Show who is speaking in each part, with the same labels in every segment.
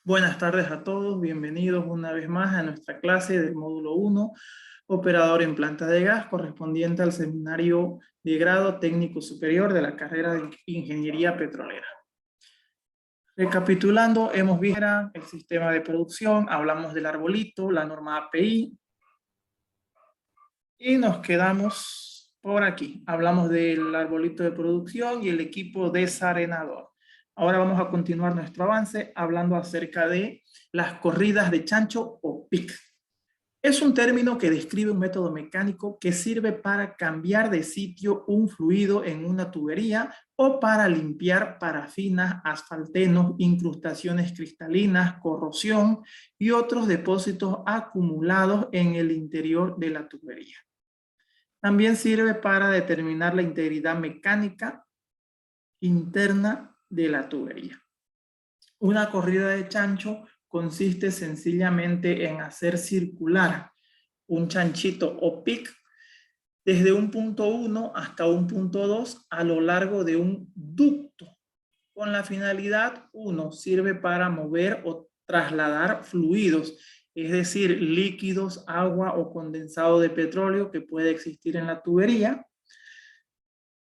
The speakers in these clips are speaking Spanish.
Speaker 1: Buenas tardes a todos, bienvenidos una vez más a nuestra clase del módulo 1, operador en planta de gas, correspondiente al seminario de grado técnico superior de la carrera de Ingeniería Petrolera. Recapitulando, hemos visto el sistema de producción, hablamos del arbolito, la norma API, y nos quedamos por aquí. Hablamos del arbolito de producción y el equipo desarenador. Ahora vamos a continuar nuestro avance hablando acerca de las corridas de chancho o PIC. Es un término que describe un método mecánico que sirve para cambiar de sitio un fluido en una tubería o para limpiar parafinas, asfaltenos, incrustaciones cristalinas, corrosión y otros depósitos acumulados en el interior de la tubería. También sirve para determinar la integridad mecánica interna de la tubería. Una corrida de chancho consiste sencillamente en hacer circular un chanchito o pic desde un punto 1 hasta un punto 2 a lo largo de un ducto. Con la finalidad, 1, sirve para mover o trasladar fluidos, es decir, líquidos, agua o condensado de petróleo que puede existir en la tubería.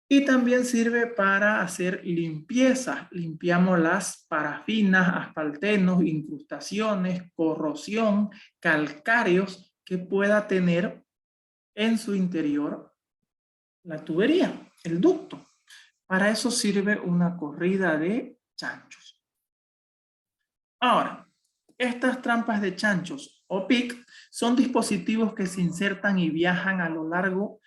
Speaker 1: Y también sirve para hacer limpieza. Limpiamos las parafinas, asfaltenos, incrustaciones, corrosión, calcáreos que pueda tener en su interior la tubería, el ducto. Para eso sirve una corrida de chanchos. Ahora, estas trampas de chanchos o PIC son dispositivos que se insertan y viajan a lo largo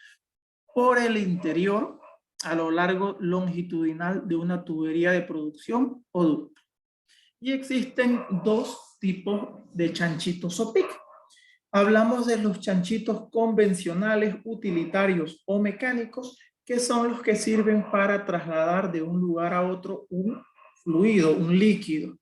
Speaker 1: por el interior, a lo largo longitudinal de una tubería de producción o ducto. Y existen dos tipos de chanchitos o PIC. Hablamos de los chanchitos convencionales, utilitarios o mecánicos, que son los que sirven para trasladar de un lugar a otro un fluido, un líquido.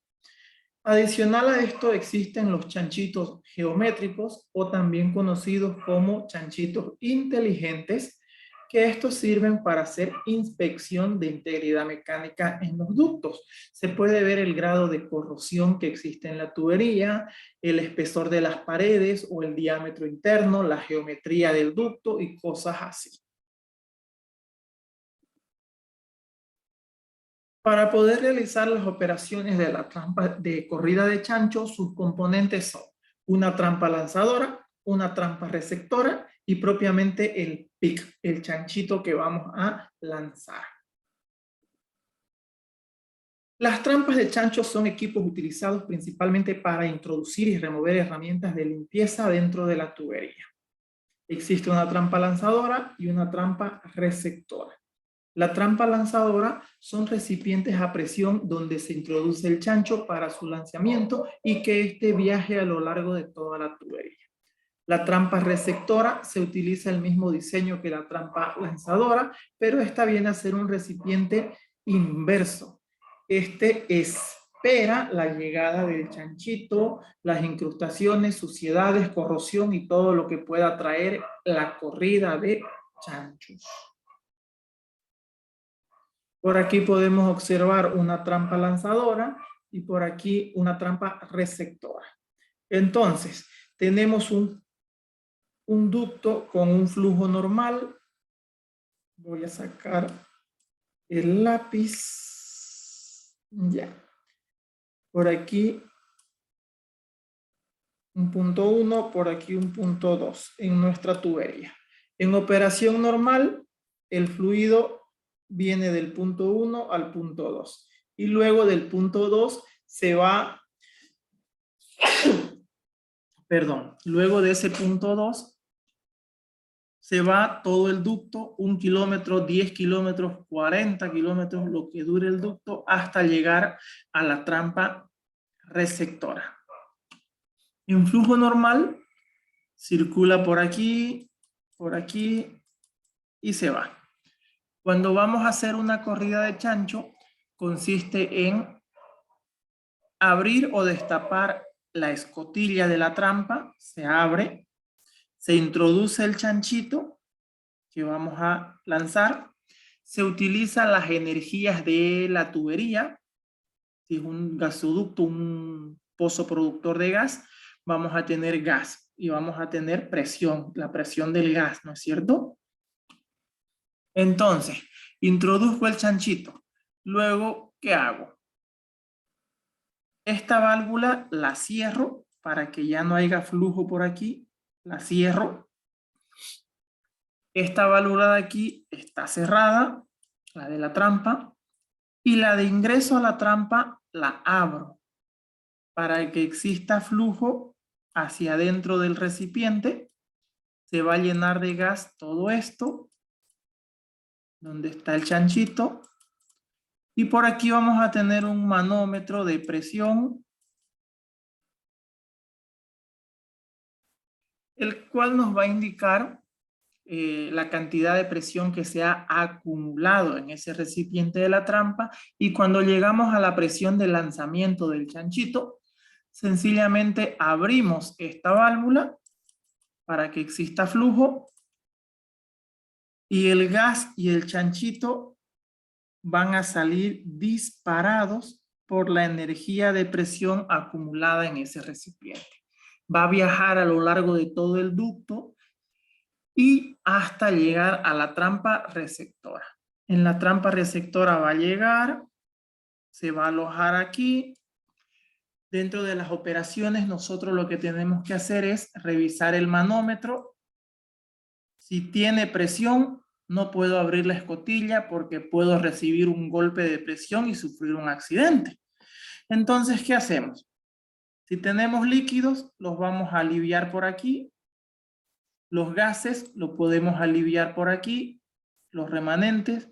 Speaker 1: Adicional a esto existen los chanchitos geométricos o también conocidos como chanchitos inteligentes, que estos sirven para hacer inspección de integridad mecánica en los ductos. Se puede ver el grado de corrosión que existe en la tubería, el espesor de las paredes o el diámetro interno, la geometría del ducto y cosas así. Para poder realizar las operaciones de la trampa de corrida de chancho, sus componentes son una trampa lanzadora, una trampa receptora y propiamente el PIC, el chanchito que vamos a lanzar. Las trampas de chancho son equipos utilizados principalmente para introducir y remover herramientas de limpieza dentro de la tubería. Existe una trampa lanzadora y una trampa receptora. La trampa lanzadora son recipientes a presión donde se introduce el chancho para su lanzamiento y que éste viaje a lo largo de toda la tubería. La trampa receptora se utiliza el mismo diseño que la trampa lanzadora, pero esta viene a ser un recipiente inverso. Este espera la llegada del chanchito, las incrustaciones, suciedades, corrosión y todo lo que pueda traer la corrida de chanchos. Por aquí podemos observar una trampa lanzadora y por aquí una trampa receptora. Entonces, tenemos un ducto con un flujo normal. Voy a sacar el lápiz. Ya. Por aquí un punto 1, por aquí un punto 2 en nuestra tubería. En operación normal, el fluido viene del punto 1 al punto 2 y luego del punto 2 se va, luego de ese punto 2 se va todo el ducto, 1 kilómetro, 10 kilómetros, 40 kilómetros, lo que dure el ducto hasta llegar a la trampa receptora. En flujo normal circula por aquí y se va. Cuando vamos a hacer una corrida de chancho, consiste en abrir o destapar la escotilla de la trampa, se abre, se introduce el chanchito que vamos a lanzar, se utilizan las energías de la tubería, si es un gasoducto, un pozo productor de gas, vamos a tener gas y vamos a tener presión, la presión del gas, ¿no es cierto? Entonces, introduzco el chanchito. Luego, ¿qué hago? Esta válvula la cierro para que ya no haya flujo por aquí. La cierro. Esta válvula de aquí está cerrada, la de la trampa. Y la de ingreso a la trampa la abro para que exista flujo hacia adentro del recipiente. Se va a llenar de gas todo esto, donde está el chanchito. Y por aquí vamos a tener un manómetro de presión, el cual nos va a indicar la cantidad de presión que se ha acumulado en ese recipiente de la trampa, y cuando llegamos a la presión de lanzamiento del chanchito, sencillamente abrimos esta válvula para que exista flujo y el gas y el chanchito van a salir disparados por la energía de presión acumulada en ese recipiente. Va a viajar a lo largo de todo el ducto y hasta llegar a la trampa receptora. En la trampa receptora va a llegar, se va a alojar aquí. Dentro de las operaciones, nosotros lo que tenemos que hacer es revisar el manómetro. Si tiene presión, no puedo abrir la escotilla porque puedo recibir un golpe de presión y sufrir un accidente. Entonces, ¿qué hacemos? Si tenemos líquidos, los vamos a aliviar por aquí. Los gases lo podemos aliviar por aquí, los remanentes,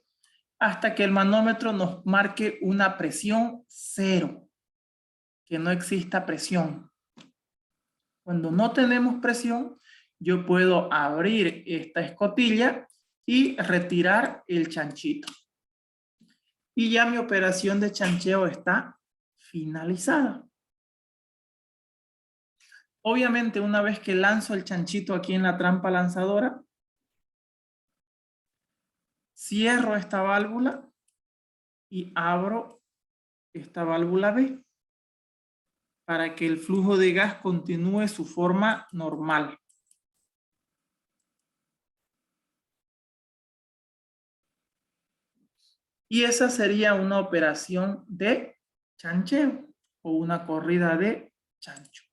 Speaker 1: hasta que el manómetro nos marque una presión 0, que no exista presión. Cuando no tenemos presión, yo puedo abrir esta escotilla y retirar el chanchito. Y ya mi operación de chancheo está finalizada. Obviamente, una vez que lanzo el chanchito aquí en la trampa lanzadora, cierro esta válvula y abro esta válvula B para que el flujo de gas continúe su forma normal. Y esa sería una operación de chancheo o una corrida de chancho.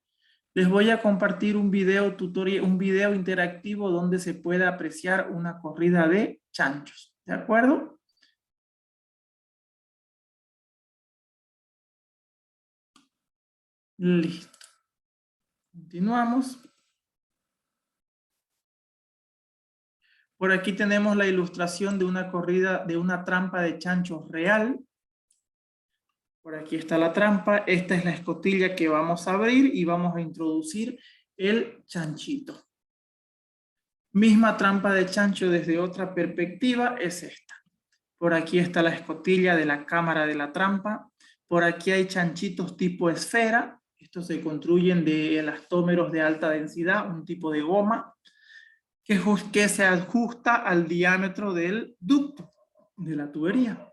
Speaker 1: Les voy a compartir un video tutorial, un video interactivo donde se puede apreciar una corrida de chanchos. ¿De acuerdo? Listo. Continuamos. Por aquí tenemos la ilustración de una corrida, de una trampa de chanchos real. Por aquí está la trampa. Esta es la escotilla que vamos a abrir y vamos a introducir el chanchito. Misma trampa de chancho desde otra perspectiva es esta. Por aquí está la escotilla de la cámara de la trampa. Por aquí hay chanchitos tipo esfera. Estos se construyen de elastómeros de alta densidad, un tipo de goma que se ajusta al diámetro del ducto, de la tubería.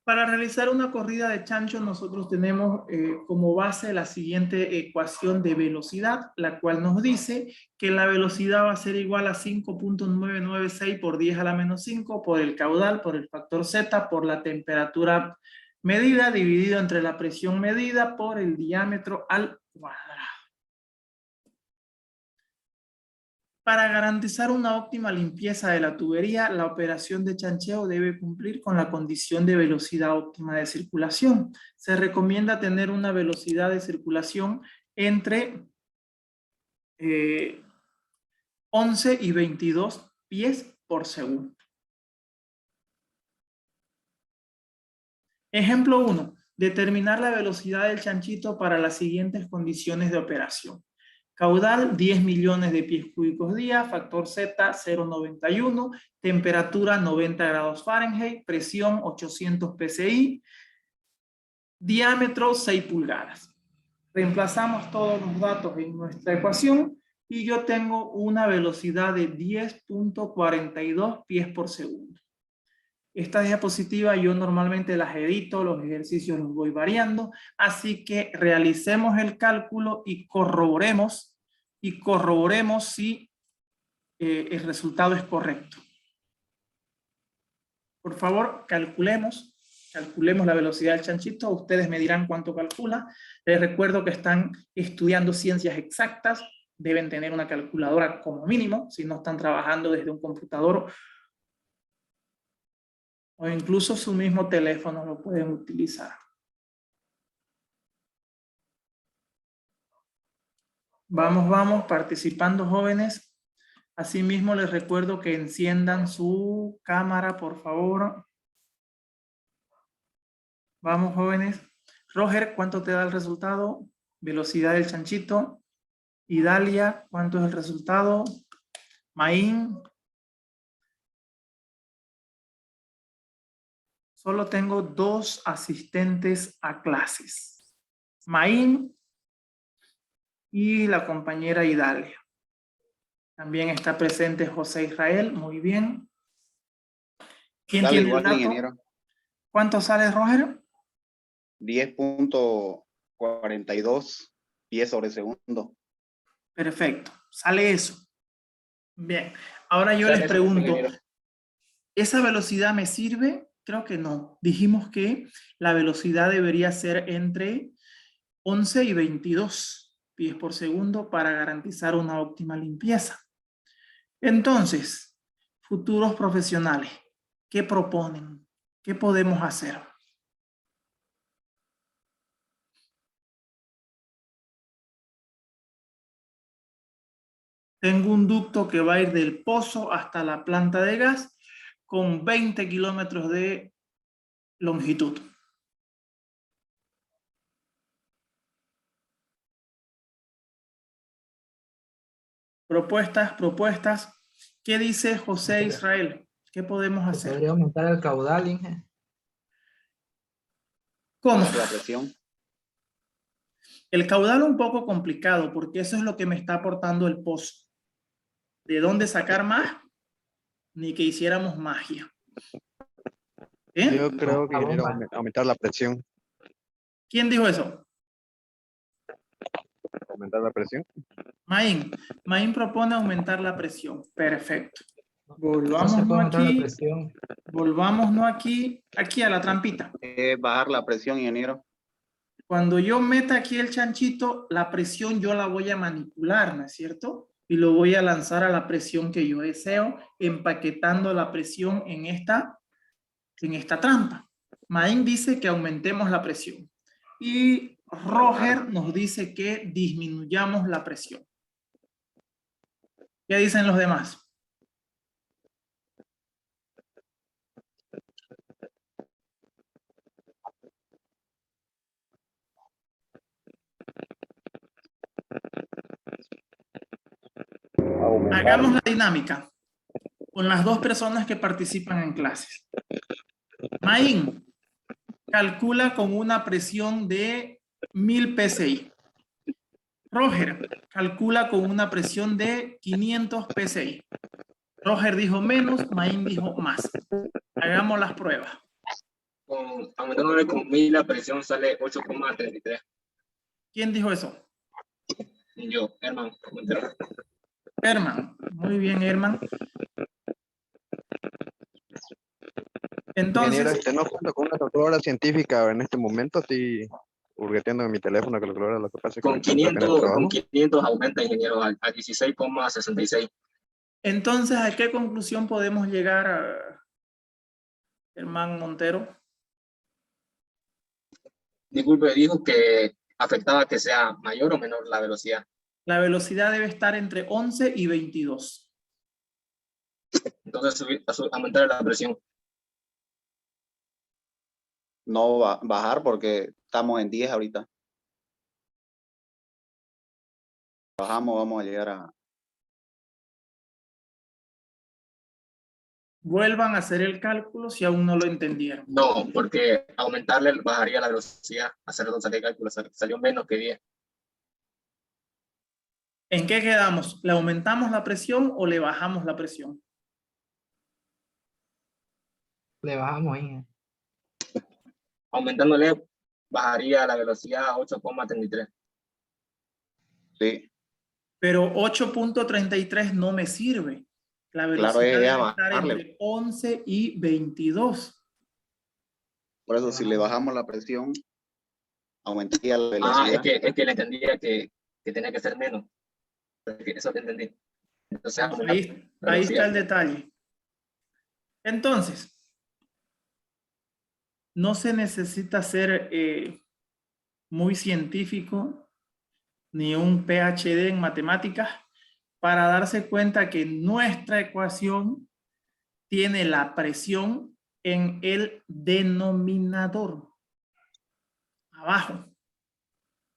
Speaker 1: Para realizar una corrida de chancho, nosotros tenemos como base la siguiente ecuación de velocidad, la cual nos dice que la velocidad va a ser igual a 5.996 por 10 a la menos 5 por el caudal, por el factor Z, por la temperatura medida, dividido entre la presión medida por el diámetro al cuadrado. Para garantizar una óptima limpieza de la tubería, la operación de chancheo debe cumplir con la condición de velocidad óptima de circulación. Se recomienda tener una velocidad de circulación entre 11 y 22 pies por segundo. Ejemplo 1. Determinar la velocidad del chanchito para las siguientes condiciones de operación. Caudal 10 millones de pies cúbicos día, factor Z 0,91, temperatura 90 grados Fahrenheit, presión 800 psi, diámetro 6 pulgadas. Reemplazamos todos los datos en nuestra ecuación y yo tengo una velocidad de 10.42 pies por segundo. Esta diapositiva yo normalmente las edito, los ejercicios los voy variando, así que realicemos el cálculo y corroboremos si el resultado es correcto. Por favor, calculemos la velocidad del chanchito. Ustedes me dirán cuánto calcula. Les recuerdo que están estudiando ciencias exactas. Deben tener una calculadora como mínimo, si no están trabajando desde un computador o incluso su mismo teléfono lo pueden utilizar. Vamos, participando jóvenes. Asimismo, les recuerdo que enciendan su cámara, por favor. Vamos, jóvenes. Roger, ¿cuánto te da el resultado? Velocidad del chanchito. Idalia, ¿cuánto es el resultado? Maín. Solo tengo 2 asistentes a clases. Maín y la compañera Idalia. También está presente José Israel, muy bien. ¿Quién
Speaker 2: Sale
Speaker 1: tiene
Speaker 2: igual,
Speaker 1: el dato?
Speaker 2: ingeniero.
Speaker 1: ¿Cuánto sale, Roger?
Speaker 2: 10.42 pies sobre segundo.
Speaker 1: Perfecto, sale eso. Bien, ahora yo les pregunto, ¿esa velocidad me sirve? Creo que no. Dijimos que la velocidad debería ser entre 11 y 22 pies por segundo para garantizar una óptima limpieza. Entonces, futuros profesionales, ¿qué proponen? ¿Qué podemos hacer? Tengo un ducto que va a ir del pozo hasta la planta de gas con 20 kilómetros de longitud. Propuestas. ¿Qué dice José Israel? ¿Qué podemos hacer?
Speaker 3: ¿Podría aumentar el caudal, Inge?
Speaker 1: ¿Cómo?
Speaker 2: La presión.
Speaker 1: El caudal un poco complicado porque eso es lo que me está aportando el pozo. ¿De dónde sacar más? Ni que hiciéramos magia. ¿Eh?
Speaker 4: Yo creo que ingeniero, aumentar la presión.
Speaker 1: ¿Quién dijo eso?
Speaker 4: Aumentar la presión.
Speaker 1: Maín. Maín propone aumentar la presión. Perfecto.
Speaker 3: No se puede aumentar la
Speaker 1: aquí.
Speaker 3: presión.
Speaker 1: Volvámonos aquí a la trampita.
Speaker 2: Bajar la presión, ingeniero.
Speaker 1: Cuando yo meta aquí el chanchito, la presión yo la voy a manipular, ¿no es cierto? Y lo voy a lanzar a la presión que yo deseo, empaquetando la presión en esta trampa. Maín dice que aumentemos la presión. Y Roger nos dice que disminuyamos la presión. ¿Qué dicen los demás? Hagamos la dinámica con las 2 personas que participan en clases. Maín, calcula con una presión de 1000 psi. Roger, calcula con una presión de 500 psi. Roger dijo menos, Maín dijo más. Hagamos las pruebas.
Speaker 5: Aumentándole con 1000 la presión sale 8,33.
Speaker 1: ¿Quién dijo eso?
Speaker 5: Yo, Herman.
Speaker 1: Herman. Muy bien, Herman. Entonces,
Speaker 4: Ingeniero, no cuento con una calculadora científica en este momento, estoy hurgueteando en mi teléfono calculadora, lo que pasa es que
Speaker 5: Con
Speaker 4: ahorita estoy apenas
Speaker 5: 500 aumenta, ingeniero, a 16,66.
Speaker 1: entonces, ¿a qué conclusión podemos llegar, Herman Montero?
Speaker 5: Disculpe, dijo que afectaba que sea mayor o menor la velocidad.
Speaker 1: La velocidad debe estar entre 11 y 22.
Speaker 5: Entonces, aumentar la presión.
Speaker 2: No bajar porque estamos en 10 ahorita. Bajamos, vamos a llegar a...
Speaker 1: Vuelvan a hacer el cálculo si aún no lo entendieron.
Speaker 5: No, porque aumentarle bajaría la velocidad. Hacer dos el cálculo salió menos que 10.
Speaker 1: ¿En qué quedamos? ¿Le aumentamos la presión o le bajamos la presión?
Speaker 3: Le bajamos ahí.
Speaker 5: Aumentándole, bajaría la velocidad a 8,33.
Speaker 2: Sí,
Speaker 1: Pero 8.33 no me sirve. La
Speaker 2: claro,
Speaker 1: velocidad
Speaker 2: es a
Speaker 1: debe estar
Speaker 2: bajarle.
Speaker 1: entre 11 y 22.
Speaker 2: Por eso, si le bajamos la presión, aumentaría la
Speaker 5: Ah,
Speaker 2: velocidad.
Speaker 5: es que le entendía que tenía que ser menos. Eso te entendí. Entonces, aumentar la
Speaker 1: Ahí está
Speaker 5: velocidad.
Speaker 1: el detalle. Entonces, no se necesita ser muy científico ni un PhD en matemáticas para darse cuenta que nuestra ecuación tiene la presión en el denominador, abajo.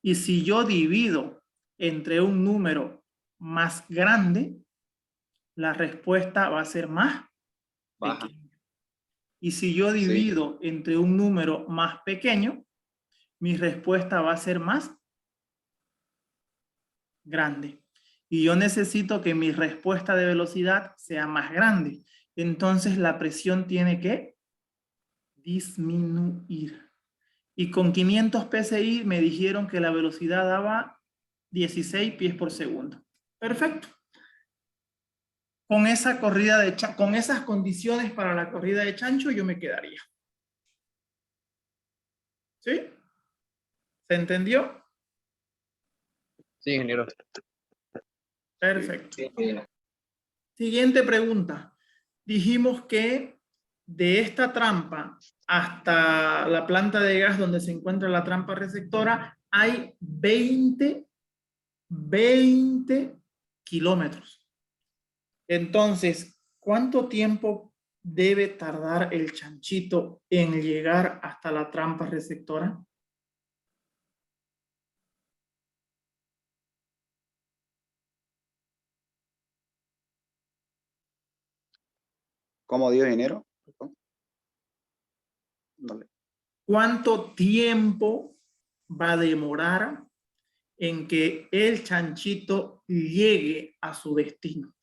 Speaker 1: Y si yo divido entre un número más grande, la respuesta va a ser más
Speaker 2: Baja.
Speaker 1: pequeña. Y si yo
Speaker 2: Sí,
Speaker 1: divido entre un número más pequeño, mi respuesta va a ser más grande. Y yo necesito que mi respuesta de velocidad sea más grande. Entonces la presión tiene que disminuir. Y con 500 PSI me dijeron que la velocidad daba 16 pies por segundo. Perfecto. Con esa corrida de con esas condiciones para la corrida de chancho yo me quedaría. ¿Sí? ¿Se entendió?
Speaker 4: Sí, ingeniero.
Speaker 1: Perfecto.
Speaker 5: Sí,
Speaker 1: Siguiente pregunta. Dijimos que de esta trampa hasta la planta de gas donde se encuentra la trampa receptora hay 20 kilómetros. Entonces, ¿cuánto tiempo debe tardar el chanchito en llegar hasta la trampa receptora?
Speaker 2: ¿cómo dio dinero? Dale.
Speaker 1: ¿Cuánto tiempo va a demorar en que el chanchito llegue a su destino?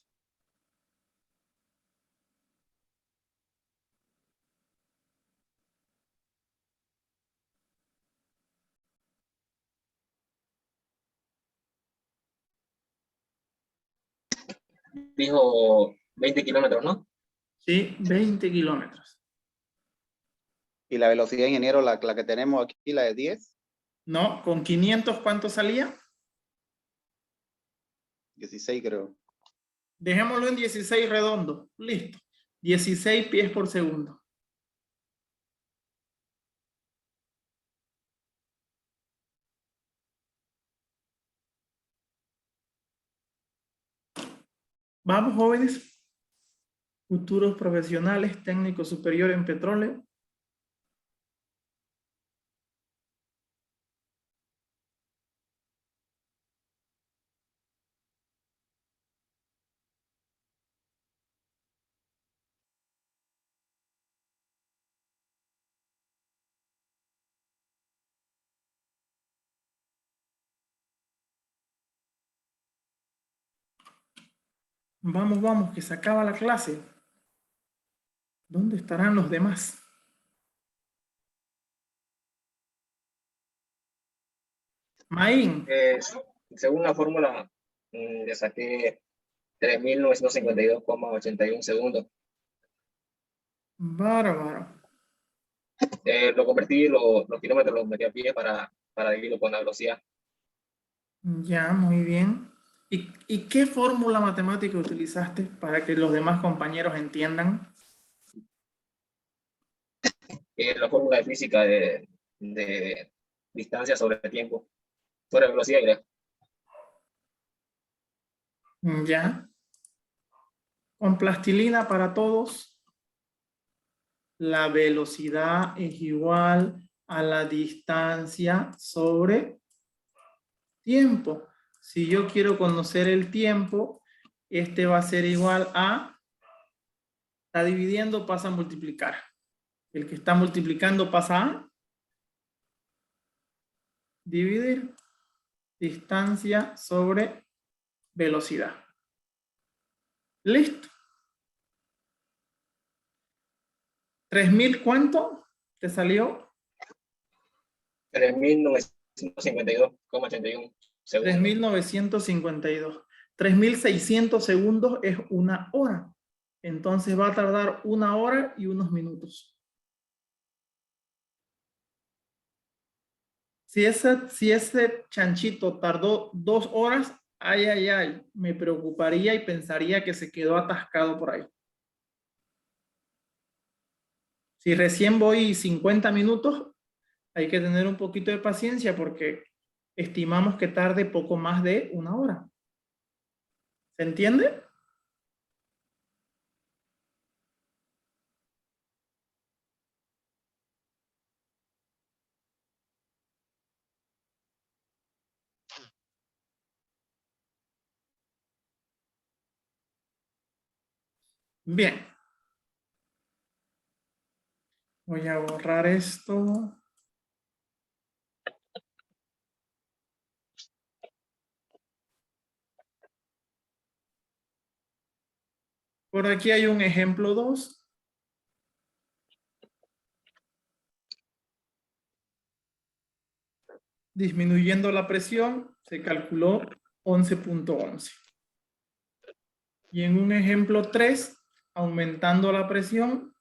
Speaker 5: dijo 20 kilómetros, ¿no?
Speaker 1: Sí, 20 kilómetros.
Speaker 2: Y la velocidad, ingeniero, la que tenemos aquí, la de 10,
Speaker 1: No, con 500, ¿cuánto salía?
Speaker 2: 16 creo.
Speaker 1: Dejémoslo en 16 redondo. Listo. 16 pies por segundo. Vamos, jóvenes. Futuros profesionales, técnicos superior en petróleo. Vamos, vamos, que se acaba la clase. ¿Dónde estarán los demás? Maín,
Speaker 5: Según la fórmula, le saqué 3.952,81 segundos.
Speaker 1: bárbaro.
Speaker 5: Lo convertí, los kilómetros los metí a pie para dividirlo con la velocidad.
Speaker 1: Ya, muy bien. ¿Y qué fórmula matemática utilizaste para que los demás compañeros entiendan?
Speaker 5: La fórmula de física de distancia sobre tiempo, sobre velocidad, creo.
Speaker 1: Ya. Con plastilina para todos. La velocidad es igual a la distancia sobre tiempo. Si yo quiero conocer el tiempo, este va a ser igual a, está dividiendo, pasa a multiplicar. El que está multiplicando pasa a dividir distancia sobre velocidad. Listo. ¿3.000 cuánto te salió?
Speaker 5: 3.952,81 segundos.
Speaker 1: 3.952. 3.600 segundos es una hora. Entonces va a tardar 1 hora y unos minutos. Si ese chanchito tardó 2 horas, ay, ay, ay, me preocuparía y pensaría que se quedó atascado por ahí. Si recién voy 50 minutos, hay que tener un poquito de paciencia porque estimamos que tarde poco más de 1 hora. ¿Se entiende? Bien. Voy a borrar esto. Por aquí hay un ejemplo 2. Disminuyendo la presión, se calculó 11.11. Y en un ejemplo 3, aumentando la presión,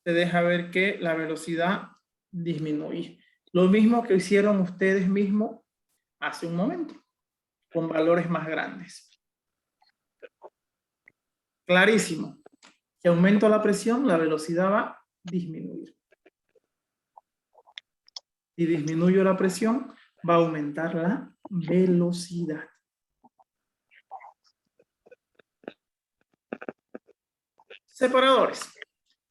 Speaker 1: se deja ver que la velocidad disminuye. Lo mismo que hicieron ustedes mismos hace un momento, con valores más grandes. Clarísimo. Si aumento la presión, la velocidad va a disminuir. Si disminuyo la presión, va a aumentar la velocidad. Separadores.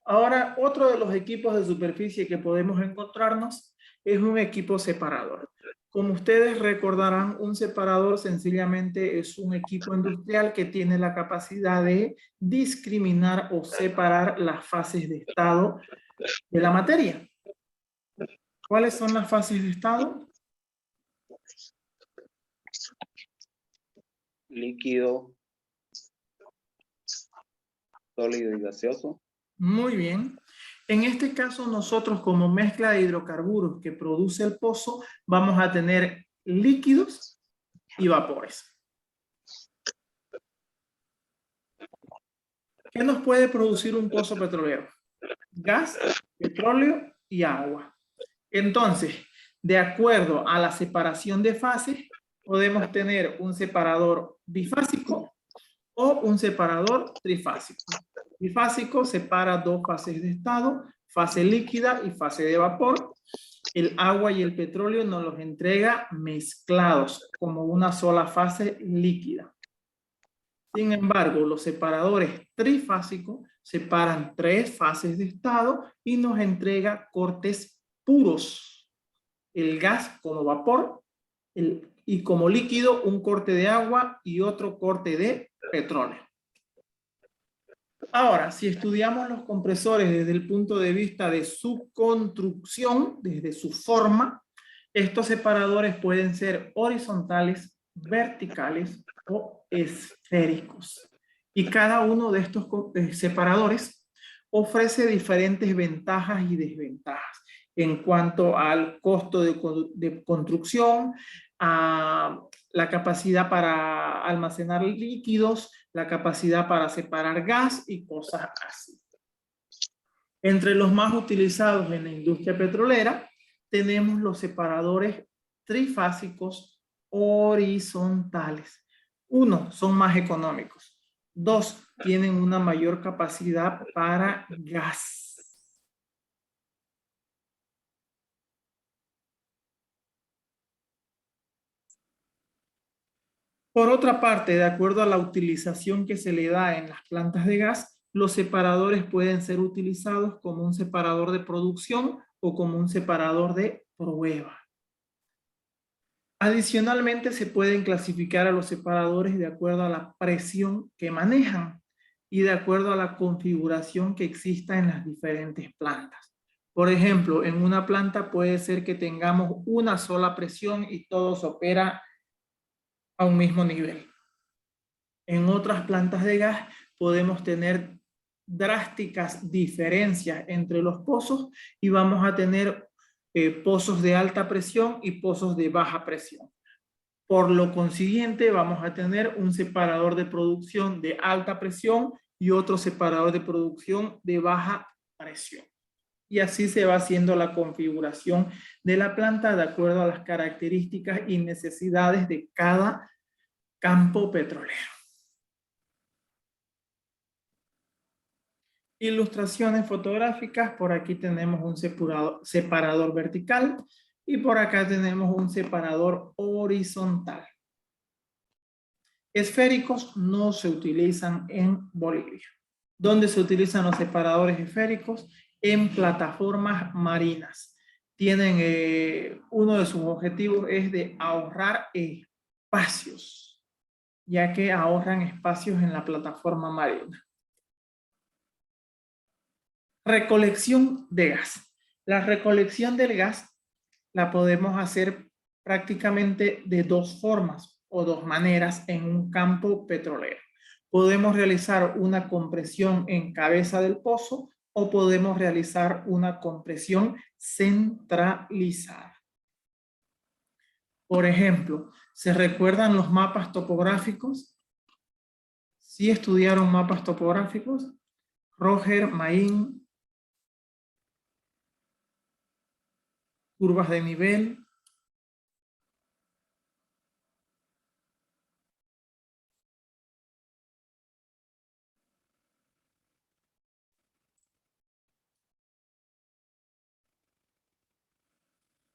Speaker 1: Ahora, otro de los equipos de superficie que podemos encontrarnos es un equipo separador. Como ustedes recordarán, un separador sencillamente es un equipo industrial que tiene la capacidad de discriminar o separar las fases de estado de la materia. ¿Cuáles son las fases de estado?
Speaker 2: Líquido, sólido y gaseoso.
Speaker 1: Muy bien. En este caso, nosotros como mezcla de hidrocarburos que produce el pozo, vamos a tener líquidos y vapores. ¿Qué nos puede producir un pozo petrolero? Gas, petróleo y agua. Entonces, de acuerdo a la separación de fases, podemos tener un separador bifásico o un separador trifásico. Bifásico separa 2 fases de estado, fase líquida y fase de vapor. El agua y el petróleo nos los entrega mezclados como una sola fase líquida. Sin embargo, los separadores trifásicos separan 3 fases de estado y nos entrega cortes puros. El gas como vapor y como líquido un corte de agua y otro corte de petróleo. Ahora, si estudiamos los compresores desde el punto de vista de su construcción, desde su forma, estos separadores pueden ser horizontales, verticales o esféricos. Y cada uno de estos separadores ofrece diferentes ventajas y desventajas en cuanto al costo de construcción, a la capacidad para almacenar líquidos, la capacidad para separar gas y cosas así. Entre los más utilizados en la industria petrolera tenemos los separadores trifásicos horizontales. 1, son más económicos. 2, tienen una mayor capacidad para gas. Por otra parte, de acuerdo a la utilización que se le da en las plantas de gas, los separadores pueden ser utilizados como un separador de producción o como un separador de prueba. Adicionalmente, se pueden clasificar a los separadores de acuerdo a la presión que manejan y de acuerdo a la configuración que exista en las diferentes plantas. Por ejemplo, en una planta puede ser que tengamos una sola presión y todo se opera a un mismo nivel. En otras plantas de gas podemos tener drásticas diferencias entre los pozos y vamos a tener pozos de alta presión y pozos de baja presión. Por lo consiguiente, vamos a tener un separador de producción de alta presión y otro separador de producción de baja presión. Y así se va haciendo la configuración de la planta de acuerdo a las características y necesidades de cada campo petrolero. Ilustraciones fotográficas. Por aquí tenemos un separador vertical y por acá tenemos un separador horizontal. Esféricos no se utilizan en Bolivia. ¿Dónde se utilizan los separadores esféricos? En plataformas marinas. Tienen, uno de sus objetivos es de ahorrar espacios, ya que ahorran espacios en la plataforma marina. Recolección de gas. La recolección del gas la podemos hacer prácticamente de dos formas o dos maneras en un campo petrolero. Podemos realizar una compresión en cabeza del pozo o podemos realizar una compresión centralizada. Por ejemplo, ¿se recuerdan los mapas topográficos? ¿Sí estudiaron mapas topográficos? Roger, Maín, curvas de nivel.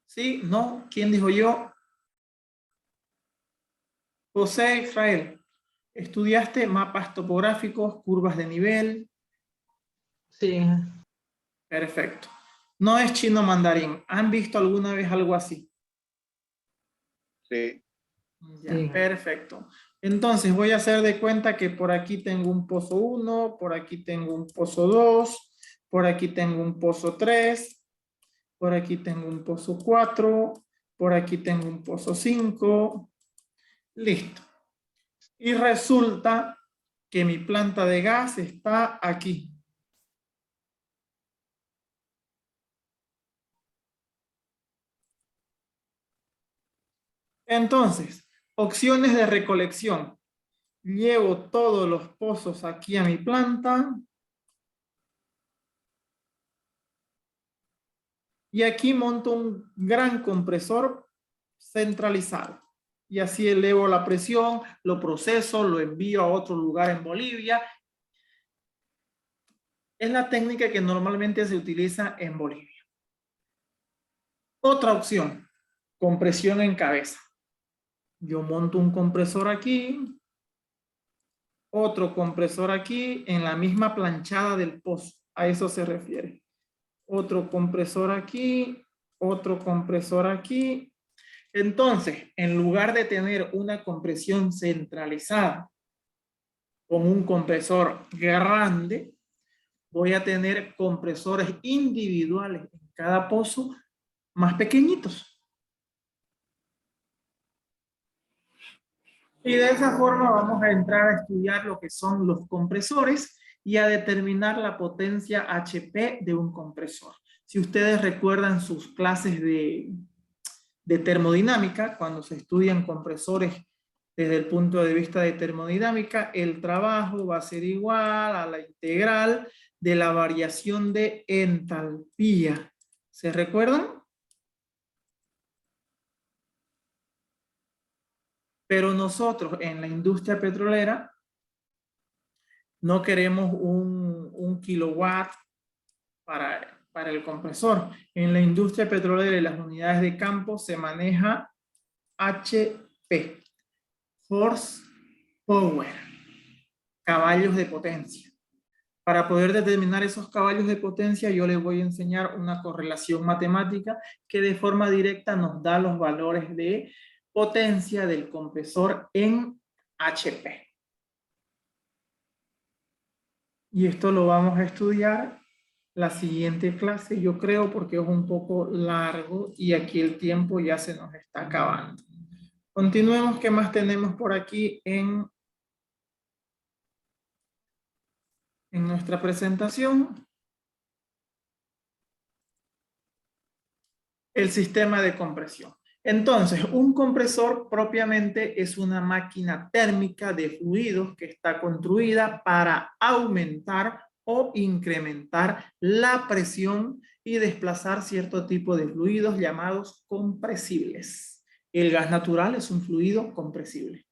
Speaker 1: ¿Sí? ¿No? ¿Quién dijo yo? José Israel. ¿Estudiaste mapas topográficos, curvas de nivel?
Speaker 3: Sí.
Speaker 1: Perfecto. No es chino mandarín. ¿Han visto alguna vez algo así?
Speaker 2: Sí.
Speaker 1: Ya,
Speaker 3: Sí.
Speaker 1: perfecto. Entonces voy a hacer de cuenta que por aquí tengo un pozo 1, por aquí tengo un pozo 2, por aquí tengo un pozo 3, por aquí tengo un pozo 4, por aquí tengo un pozo 5. Listo. Y resulta que mi planta de gas está aquí. Entonces, opciones de recolección. Llevo todos los pozos aquí a mi planta. Y aquí monto un gran compresor centralizado. Y así elevo la presión, lo proceso, lo envío a otro lugar en Bolivia. Es la técnica que normalmente se utiliza en Bolivia. Otra opción, compresión en cabeza. Yo monto un compresor aquí, otro compresor aquí, en la misma planchada del pozo. A eso se refiere. Otro compresor aquí, otro compresor aquí. Entonces, en lugar de tener una compresión centralizada con un compresor grande, voy a tener compresores individuales en cada pozo más pequeñitos. Y de esa forma vamos a entrar a estudiar lo que son los compresores y a determinar la potencia HP de un compresor. Si ustedes recuerdan sus clases de termodinámica, cuando se estudian compresores desde el punto de vista de termodinámica, el trabajo va a ser igual a la integral de la variación de entalpía. ¿Se recuerdan? Pero nosotros en la industria petrolera no queremos un kilowatt para el compresor. En la industria petrolera y las unidades de campo se maneja HP, horsepower, caballos de potencia. Para poder determinar esos caballos de potencia, yo les voy a enseñar una correlación matemática que de forma directa nos da los valores de potencia del compresor en HP. Y esto lo vamos a estudiar la siguiente clase, yo creo, porque es un poco largo y aquí el tiempo ya se nos está acabando. Continuemos, ¿qué más tenemos por aquí en en nuestra presentación el sistema de compresión. Entonces, un compresor propiamente es una máquina térmica de fluidos que está construida para aumentar o incrementar la presión y desplazar cierto tipo de fluidos llamados compresibles. El gas natural es un fluido compresible,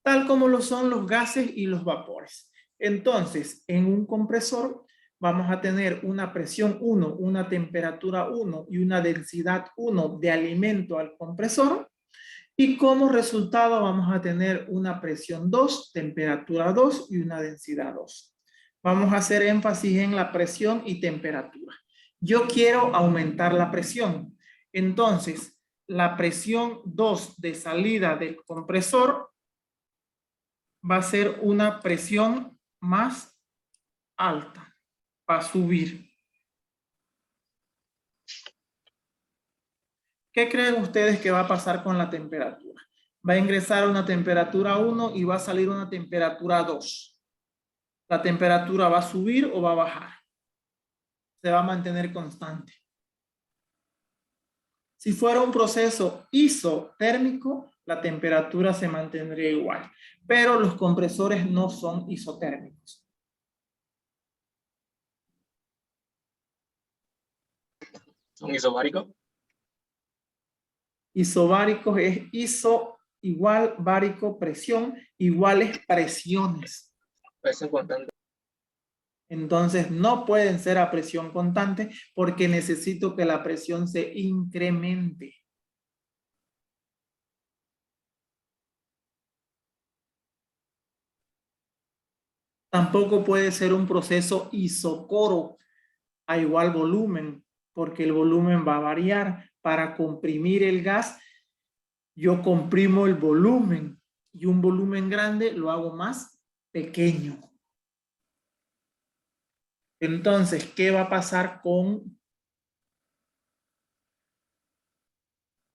Speaker 1: tal como lo son los gases y los vapores. Entonces, en un compresor vamos a tener una presión 1, una temperatura 1 y una densidad 1 de alimento al compresor. Y como resultado vamos a tener una presión 2, temperatura 2 y una densidad 2. Vamos a hacer énfasis en la presión y temperatura. Yo quiero aumentar la presión. Entonces, la presión 2 de salida del compresor va a ser una presión más alta. Va a subir. ¿Qué creen ustedes que va a pasar con la temperatura? Va a ingresar a una temperatura 1 y va a salir una temperatura 2. ¿La temperatura va a subir o va a bajar? Se va a mantener constante. Si fuera un proceso isotérmico, la temperatura se mantendría igual. Pero los compresores no son isotérmicos.
Speaker 5: ¿Un isobárico?
Speaker 1: Isobáricos es iso igual bárico presión iguales presiones.
Speaker 5: Presión constante.
Speaker 1: Entonces no pueden ser a presión constante porque necesito que la presión se incremente. Tampoco puede ser un proceso isocoro a igual volumen, porque el volumen va a variar. Para comprimir el gas, yo comprimo el volumen y un volumen grande lo hago más pequeño. Entonces, ¿qué va a pasar con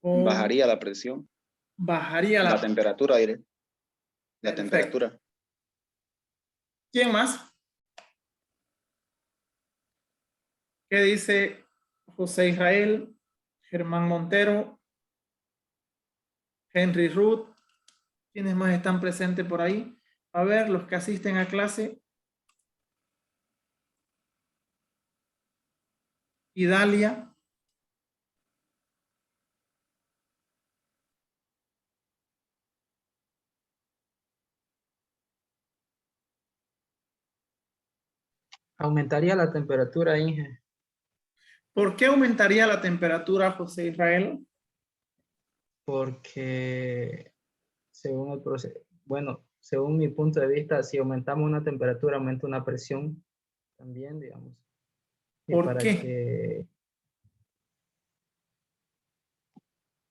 Speaker 2: Bajaría la presión,
Speaker 1: bajaría
Speaker 2: la temperatura, diré. La
Speaker 1: Perfecto.
Speaker 2: temperatura.
Speaker 1: ¿Quién más? ¿Qué dice José Israel, Germán Montero, Henry Ruth? ¿Quiénes más están presentes por ahí? A ver, los que asisten a clase. Idalia.
Speaker 3: Aumentaría la temperatura, Inge,
Speaker 1: ¿Por qué aumentaría la temperatura, José Israel?
Speaker 3: porque según el proceso, bueno, según mi punto de vista, si aumentamos una temperatura, aumenta una presión también, digamos. Y
Speaker 1: ¿Por
Speaker 3: para
Speaker 1: qué?
Speaker 3: que,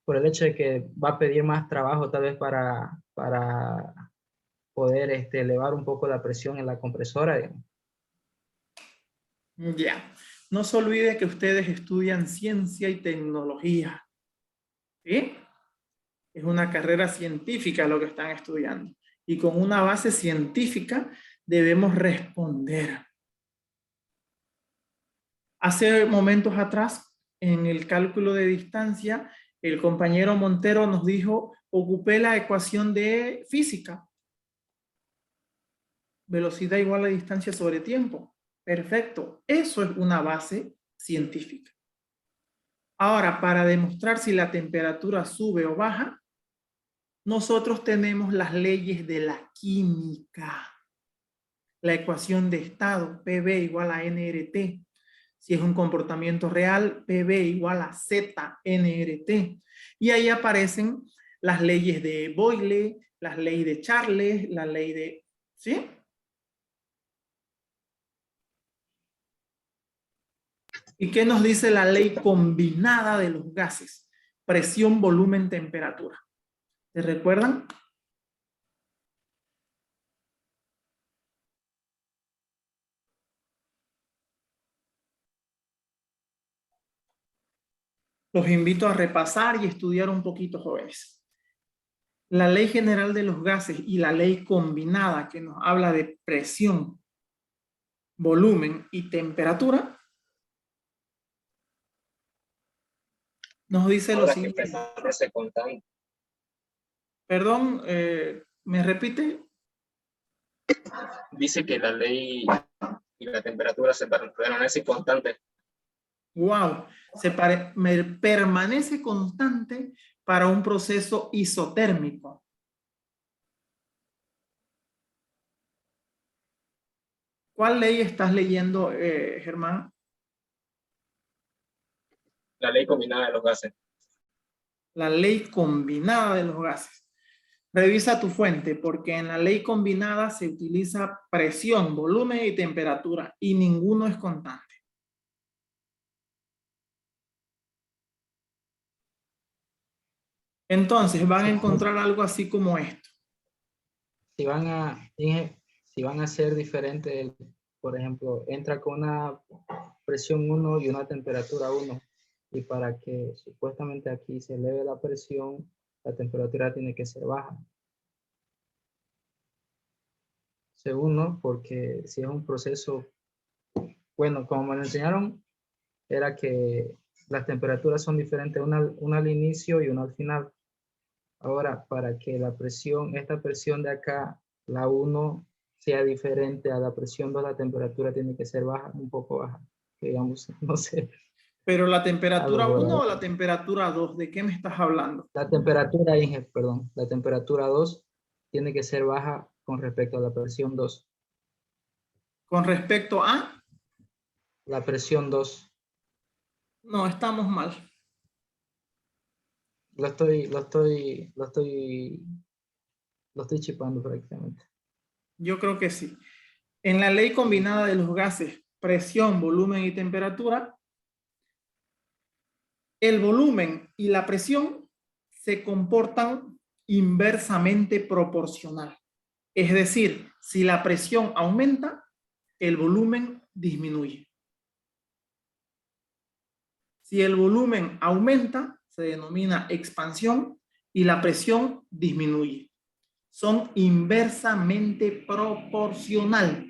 Speaker 3: por el hecho de que va a pedir más trabajo tal vez para poder elevar un poco la presión en la compresora, digamos.
Speaker 1: Ya. No se olvide que ustedes estudian ciencia y tecnología. ¿Sí? Es una carrera científica lo que están estudiando. Y con una base científica debemos responder. Hace momentos atrás, en el cálculo de distancia, el compañero Montero nos dijo, ocupé la ecuación de física. Velocidad igual a distancia sobre tiempo. Perfecto. Eso es una base científica. Ahora, para demostrar si la temperatura sube o baja, nosotros tenemos las leyes de la química. La ecuación de estado, PV igual a nRT. Si es un comportamiento real, PV igual a ZNRT. Y ahí aparecen las leyes de Boyle, las leyes de Charles, la ley de... ¿Sí? ¿Y qué nos dice la ley combinada de los gases? Presión, volumen, temperatura. ¿Se recuerdan? Los invito a repasar y estudiar un poquito, jóvenes. La ley general de los gases y la ley combinada que nos habla de presión, volumen y temperatura, nos dice lo
Speaker 5: Ahora que
Speaker 1: siguiente.
Speaker 5: permanece constante.
Speaker 1: Perdón, ¿me repite?
Speaker 5: Dice que la ley y la temperatura se permanecen constantes.
Speaker 1: Wow, permanece constante para un proceso isotérmico. ¿Cuál ley estás leyendo, Germán?
Speaker 5: La ley combinada de los gases.
Speaker 1: La ley combinada de los gases. Revisa tu fuente, porque en la ley combinada se utiliza presión, volumen y temperatura, y ninguno es constante. Entonces van a encontrar algo así como esto.
Speaker 3: Si van a ser diferentes, por ejemplo, entra con una presión 1 y una temperatura 1, y para que supuestamente aquí se eleve la presión, la temperatura tiene que ser baja. Segundo, porque si es un proceso, bueno, como me lo enseñaron, era que las temperaturas son diferentes, una al inicio y una al final. Ahora, para que la presión, esta presión de acá, la 1, sea diferente a la presión 2, la temperatura tiene que ser baja, un poco baja, digamos, no sé.
Speaker 1: Pero la temperatura
Speaker 3: Algo
Speaker 1: 1 o
Speaker 3: por
Speaker 1: la temperatura 2, ¿de qué me estás hablando?
Speaker 3: la temperatura, Inge, perdón, la temperatura 2 tiene que ser baja con respecto a la presión 2.
Speaker 1: Con respecto a,
Speaker 3: La presión 2,
Speaker 1: no, estamos mal.
Speaker 3: lo estoy chipando prácticamente.
Speaker 1: Yo creo que sí. En la ley combinada de los gases, presión, volumen y temperatura, el volumen y la presión se comportan inversamente proporcional. Es decir, si la presión aumenta, el volumen disminuye. Si el volumen aumenta, se denomina expansión y la presión disminuye. Son inversamente proporcional.